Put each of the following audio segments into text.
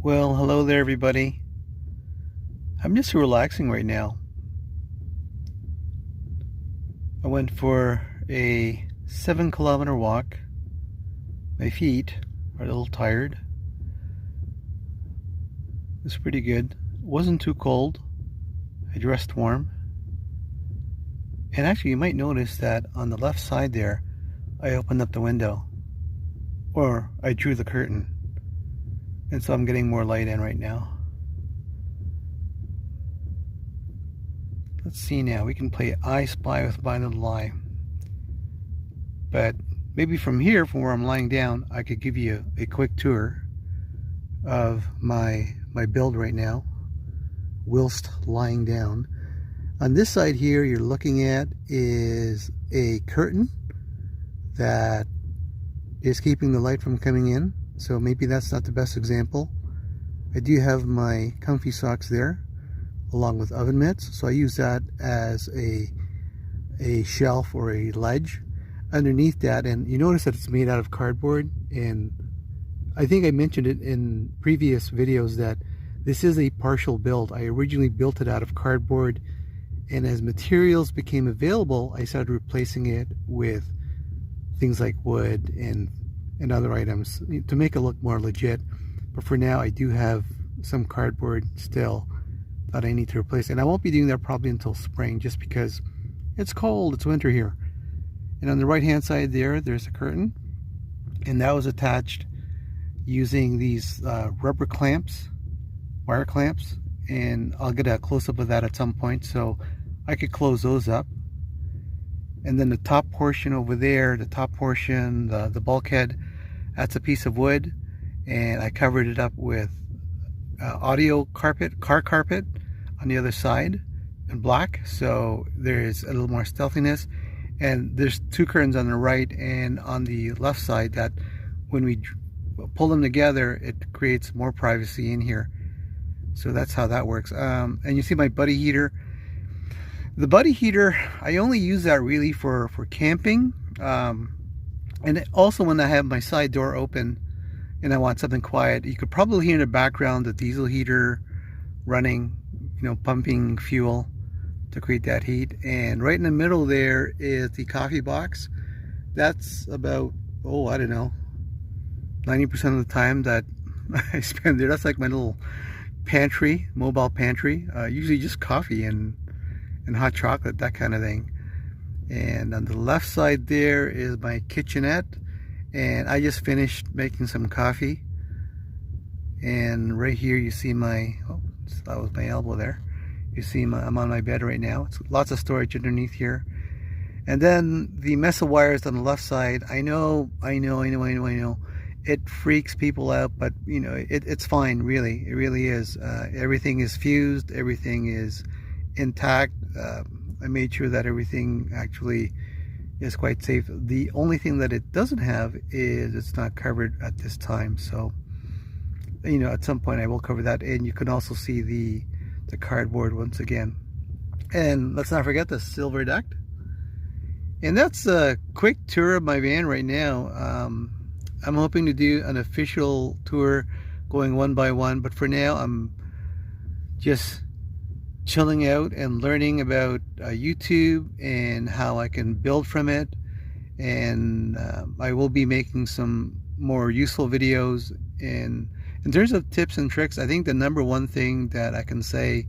Well, hello there, everybody. I'm just relaxing right now. I went for a 7-kilometer walk. My feet are a little tired. It was pretty good. It wasn't too cold. I dressed warm. And actually, you might notice that on the left side there, I opened up the window. Or I drew the curtain. And so I'm getting more light in right now. Let's see now. We can play I Spy with My Little Eye. But maybe from here, from where I'm lying down, I could give you a quick tour of my build right now, whilst lying down. On this side here, you're looking at is a curtain that is keeping the light from coming in. So maybe that's not the best example. I do have my comfy socks there, along with oven mitts. So I use that as a shelf or a ledge underneath that. And you notice that it's made out of cardboard. And I think I mentioned it in previous videos that this is a partial build. I originally built it out of cardboard. And as materials became available, I started replacing it with things like wood and other items to make it look more legit. But for now, I do have some cardboard still that I need to replace, and I won't be doing that probably until spring, just because it's cold, it's winter here. And on the right hand side there's a curtain, and that was attached using these rubber clamps, wire clamps, and I'll get a close-up of that at some point so I could close those up. And then the top portion over there, the top portion, the bulkhead, that's a piece of wood, and I covered it up with audio carpet, car carpet on the other side in black, so there's a little more stealthiness. And there's two curtains on the right and on the left side that when we pull them together, it creates more privacy in here. So that's how that works. And you see my buddy heater. The buddy heater, I only use that really for camping. And also when I have my side door open and I want something quiet, you could probably hear in the background the diesel heater running, pumping fuel to create that heat. And right in the middle there is the coffee box. That's about, I don't know, 90% of the time that I spend there. That's like my little pantry, mobile pantry. Usually just coffee and hot chocolate, that kind of thing. And on the left side there is my kitchenette, and I just finished making some coffee. And right here you see my, that was my elbow there. You see I'm on my bed right now. It's lots of storage underneath here. And then the mess of wires on the left side, I know, it freaks people out, but it's fine, really. It really is. Everything is fused, everything is intact. I made sure that everything actually is quite safe. The only thing that it doesn't have is it's not covered at this time. So, at some point I will cover that. And you can also see the cardboard once again. And let's not forget the silver duct. And that's a quick tour of my van right now. I'm hoping to do an official tour going one by one. But for now, I'm just chilling out and learning about YouTube and how I can build from it. And I will be making some more useful videos. And in terms of tips and tricks, I think the number one thing that I can say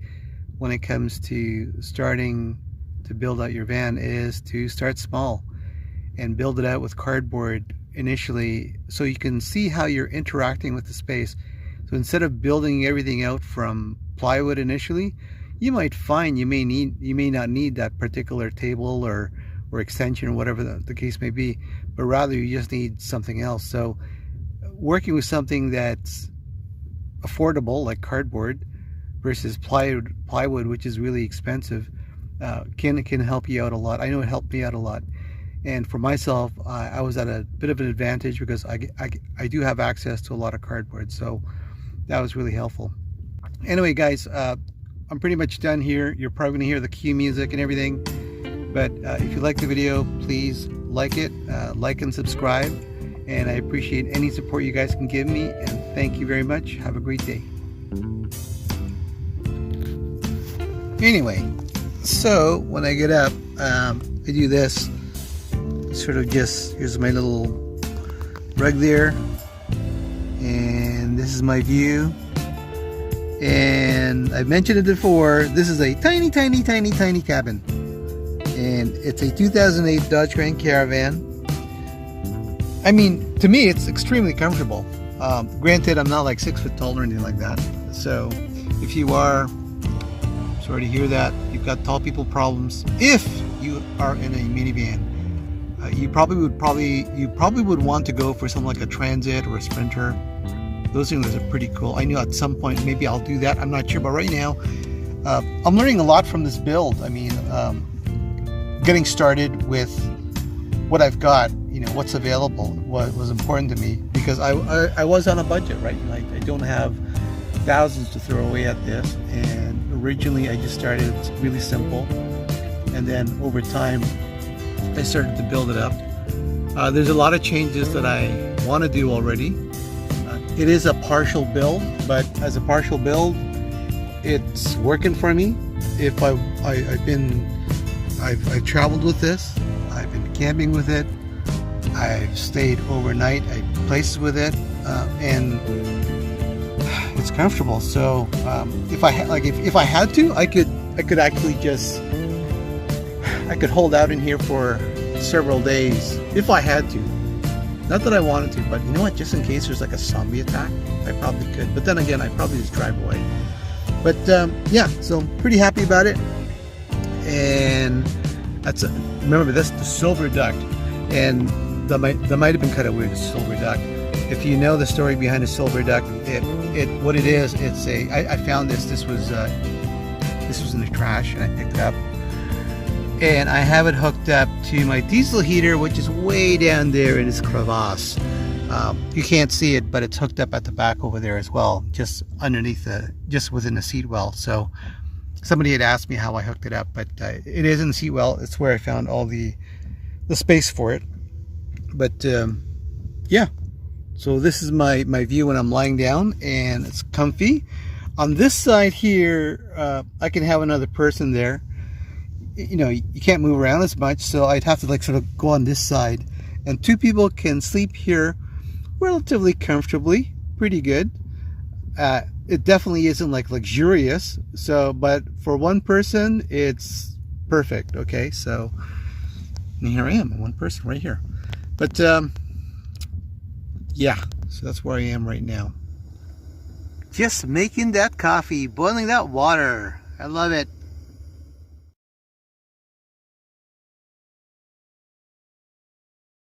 when it comes to starting to build out your van is to start small and build it out with cardboard initially, so you can see how you're interacting with the space. So instead of building everything out from plywood initially, you might find you may not need that particular table or extension or whatever the case may be, but rather you just need something else. So working with something that's affordable like cardboard versus plywood, which is really expensive, can help you out a lot. I know it helped me out a lot. And for myself, I was at a bit of an advantage because I do have access to a lot of cardboard, so that was really helpful. Anyway, guys, I'm pretty much done here. You're probably gonna hear the cue music and everything, but if you like the video, please like it, like and subscribe, and I appreciate any support you guys can give me, and thank you very much. Have a great day. Anyway, so when I get up, I do this, sort of just, here's my little rug there, and this is my view. And I've mentioned it before, this is a tiny cabin, and it's a 2008 Dodge Grand Caravan. I mean, to me it's extremely comfortable. Granted, I'm not like 6 foot tall or anything like that, so if you are, sorry to hear that, you've got tall people problems. If you are in a minivan, you probably would want to go for something like a Transit or a Sprinter. Those things are pretty cool. I know at some point maybe I'll do that. I'm not sure, but right now I'm learning a lot from this build. I mean, getting started with what I've got, you know, what's available, what was important to me, because I was on a budget, right? Like, I don't have thousands to throw away at this, and originally I just started really simple, and then over time I started to build it up. There's a lot of changes that I want to do already. It is a partial build, but as a partial build, it's working for me. If I've traveled with this, I've been camping with it, I've stayed overnight at places with it, and it's comfortable. So if I had to, I could actually just, I could hold out in here for several days if I had to. Not that I wanted to, but you know what, just in case there's like a zombie attack, I probably could. But then again, I'd probably just drive away. But yeah, so I'm pretty happy about it. And that's remember, that's the silver duck, and that might have been kind of weird, the silver duck. If you know the story behind the silver duck, what it is, it's a, I found this was in the trash, and I picked it up. And I have it hooked up to my diesel heater, which is way down there in this crevasse. You can't see it, but it's hooked up at the back over there as well, just underneath just within the seat well. So somebody had asked me how I hooked it up, but it is in the seat well. It's where I found all the space for it. But yeah, so this is my view when I'm lying down, and it's comfy. On this side here, I can have another person there. You know, you can't move around as much, so I'd have to like sort of go on this side, and two people can sleep here relatively comfortably, pretty good. It definitely isn't like luxurious, so, but for one person it's perfect. Okay, so and here I am, one person right here. But yeah, so that's where I am right now, just making that coffee, boiling that water. I love it.